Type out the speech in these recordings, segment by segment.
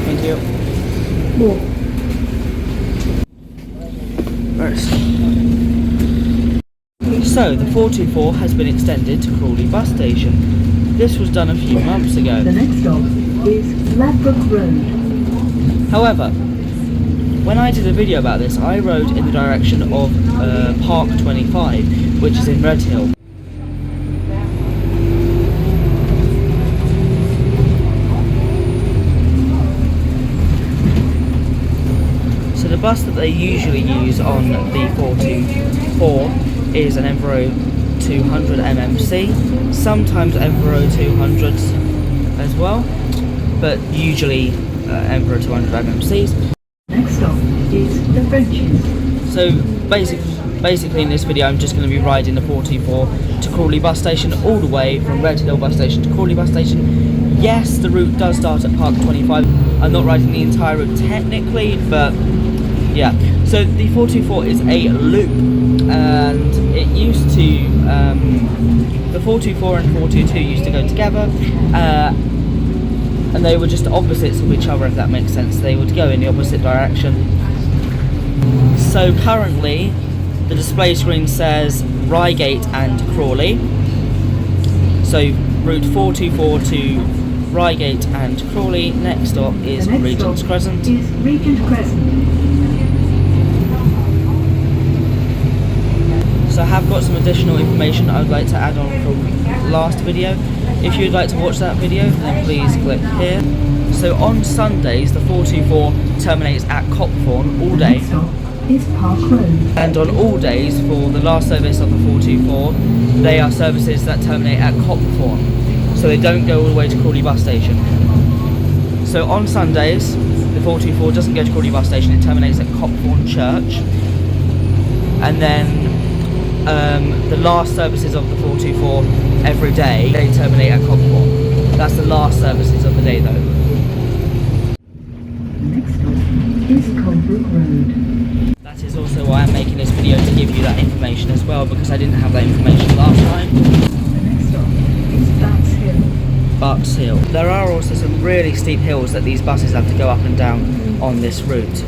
Thank you. First. So, the 424 has been extended to Crawley bus station. This was done a few months ago. The next stop is Ladbroke Road. However, when I did a video about this, I rode in the direction of Park 25, which is in Redhill. So the bus that they usually use on the 424 is an Enviro 200 MMC, sometimes Enviro 200s as well, but usually Enviro 200 MMCs. Next stop is the Frenches. So basically in this video I'm just going to be riding the 424 to Crawley bus station, all the way from Redhill bus station to Crawley bus station. Yes, the route does start at Park 25. I'm not riding the entire route technically, but yeah. So the 424 is a loop, and it used to, the 424 and 422 used to go together, and they were just opposites of each other, if that makes sense. They would go in the opposite direction. So currently the display screen says Reigate and Crawley. So route 424 to Reigate and Crawley. Next stop is Regent's Crescent. So I have got some additional information I would like to add on from last video. If you'd like to watch that video, then please click here. So on Sundays, the 424 terminates at Copthorne all day. Is Park Road. And on all days, for the last service of the 424, they are services that terminate at Copthorne. So they don't go all the way to Crawley bus station. So on Sundays, the 424 doesn't go to Crawley bus station, it terminates at Copthorne Church. And then the last services of the 424 every day, they terminate at Copthorne. That's the last services of the day though. Next stop is Colebrook Road. That is also why I'm making this video, to give you that information as well, because I didn't have that information last time. The next stop is Bucks Hill. Bucks Hill. There are also some really steep hills that these buses have to go up and down on this route.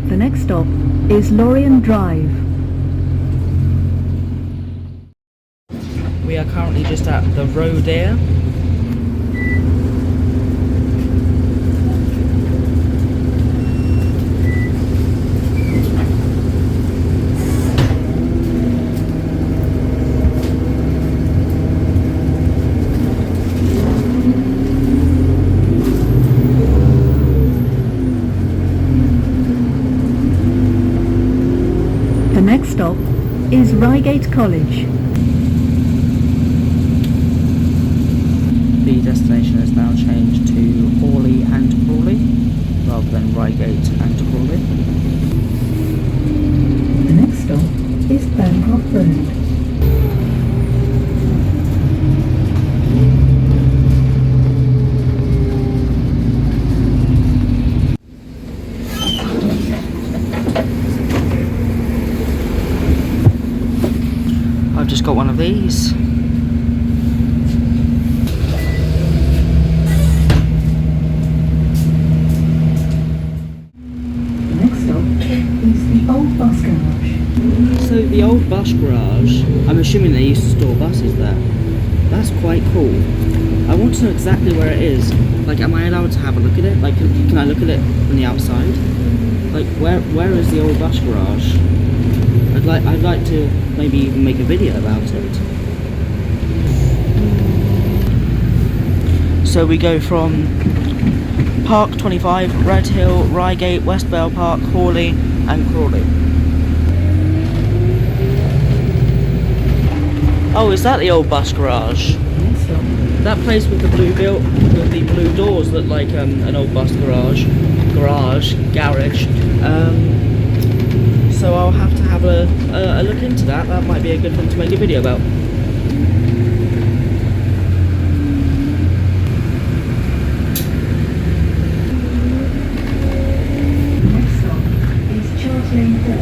The next stop is Lorien Drive. We are currently just at the road there. The next stop is Reigate College. The destination has now changed to Hawley and Crawley, rather than Reigate and Crawley. The next stop is Bancroft Road. I've just got one of these. The next stop is the old bus garage. So the old bus garage, I'm assuming they used to store buses there. That's quite cool. I want to know exactly where it is. Like, am I allowed to have a look at it? Like, can I look at it from the outside? Like, where is the old bus garage? I'd like to maybe even make a video about it. So we go from Park 25, Red Hill, Reigate, West Vale Park, Hawley and Crawley. Oh, is that the old bus garage? That place with the blue doors look like an old bus garage. So I'll have to have a look into that. That might be a good thing to make a video about. Next stop is Crawley Hall.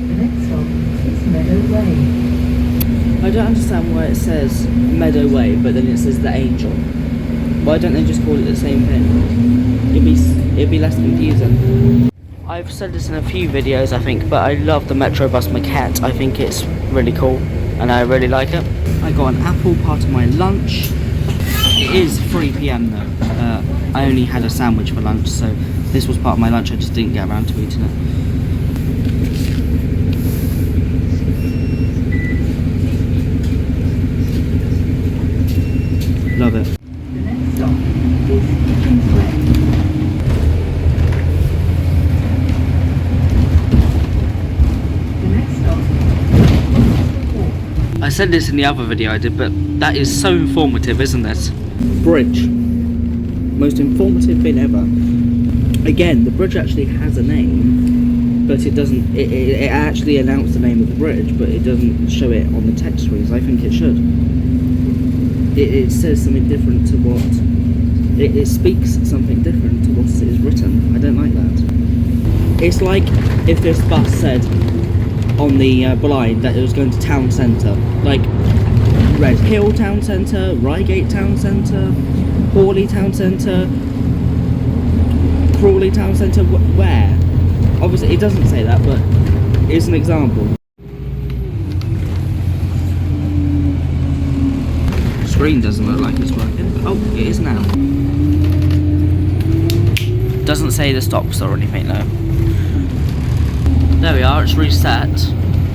The next stop is Crawley Road. I don't understand why it says Meadow Way, but then it says The Angel. Why don't they just call it the same thing? It'd be less confusing. I've said this in a few videos, I think, but I love the Metro bus maquette. I think it's really cool, and I really like it. I got an apple, part of my lunch. It is 3 PM though. I only had a sandwich for lunch, so this was part of my lunch. I just didn't get around to eating it. Love it. The next stop is Kingsway. The next stop is I said this in the other video I did, but that is so informative, isn't it? Bridge. Most informative thing ever. Again, the bridge actually has a name, but it doesn't. It actually announced the name of the bridge, but it doesn't show it on the text screens. I think it should. It says something different to what it speaks something different to what is written. I don't like that. It's like if this bus said on the blind that it was going to town centre, like Red Hill town centre, Reigate town centre, Hawley town centre, Crawley town centre. Where? Obviously, it doesn't say that, but it's an example. Screen doesn't look like it's working. Oh, it is now. Doesn't say the stops or anything though. There we are, it's reset.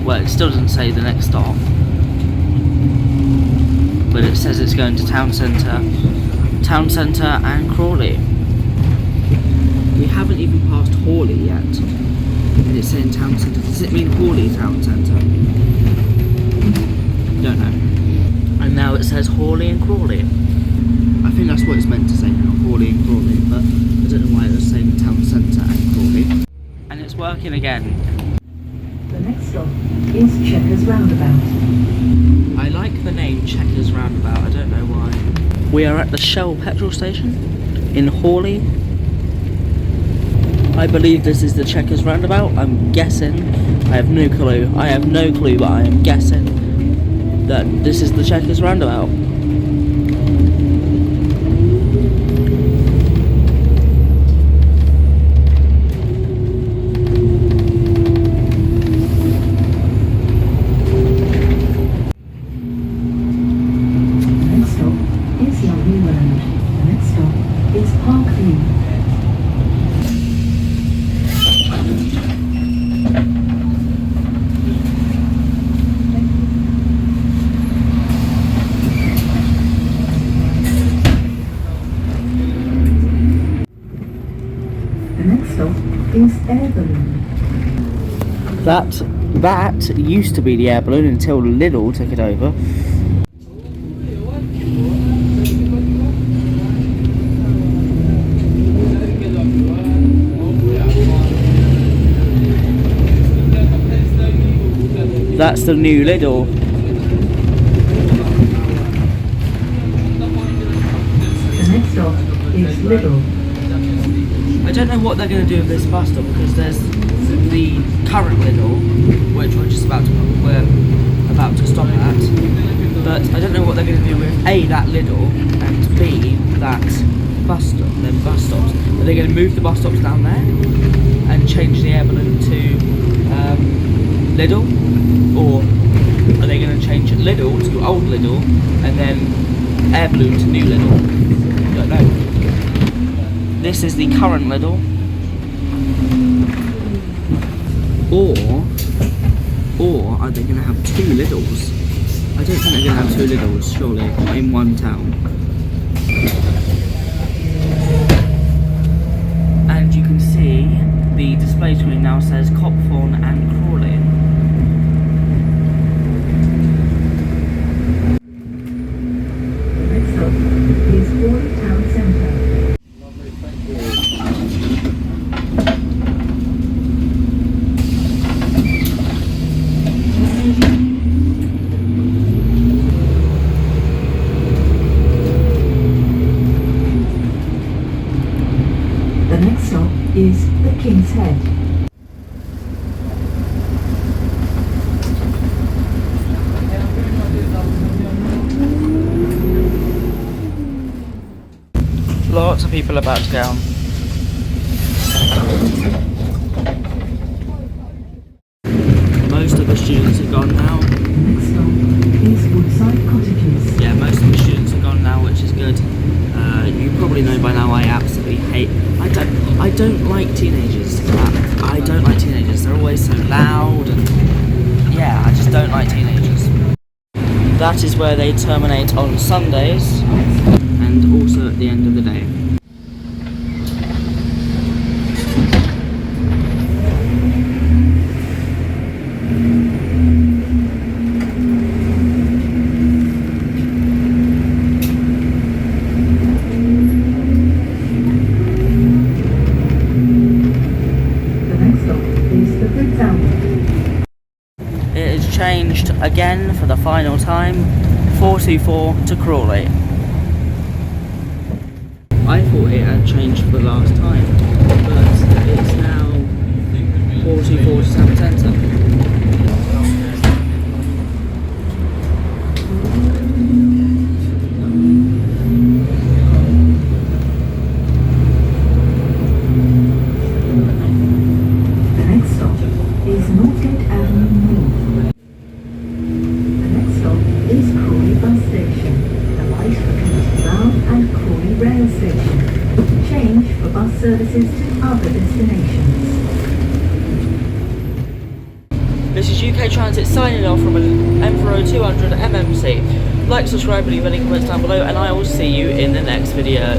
Well, it still doesn't say the next stop, but it says it's going to town centre and Crawley. We haven't even passed Hawley yet, and it's saying town centre. Does it mean Hawley town centre? Don't know. And now it says Hawley and Crawley. I think that's what it's meant to say now, Hawley and Crawley, but I don't know why it was saying town centre and Crawley. And it's working again. The next stop is Checkers Roundabout. I like the name Checkers Roundabout, I don't know why. We are at the Shell petrol station in Hawley. I believe this is the Checkers Roundabout, I'm guessing. I have no clue, but I am guessing that this is the Checkers Roundabout. The next stop is Young Road. The next stop is Park View. Is air balloon. That used to be the air balloon until Lidl took it over. That's the new Lidl. is Lidl. I don't know what they're going to do with this bus stop, because there's the current Lidl, which we're about to stop at, but I don't know what they're going to do with A, that Lidl, and B, that bus stop, then bus stops. Are they going to move the bus stops down there and change the air balloon to Lidl, or are they going to change Lidl to old Lidl and then air balloon to new Lidl? I don't know. This is the current Lidl, or are they going to have two Lidls? I don't think they're going to have two Lidls, surely, in one town. And you can see the display screen now says Copthorne and Crawley. Next stop is Crawley Town Centre. The next stop is the King's Head. Lots of people about to go on. Most of the students are gone now. The next stop is Woodside Cottages. Yeah, most of the students are gone now, which is good. You probably know by now I absolutely hate. I don't like teenagers. I don't like teenagers. They're always so loud, and yeah, I just don't like teenagers. That is where they terminate on Sundays, and also at the end of the day. It has changed again for the final time, 424 to Crawley. I thought it had changed for the last time, but it's now 424 to Town Centre. The next stop is Northgate Avenue North. The next stop is Crawley Bus Station, the light for Kennedy Brown and Crawley Rail Station. Change for bus services to other destinations. This is UK Transit signing off from Enfiroad 200 MMC. Like, subscribe, leave any comments down below, and I will see you in the next video.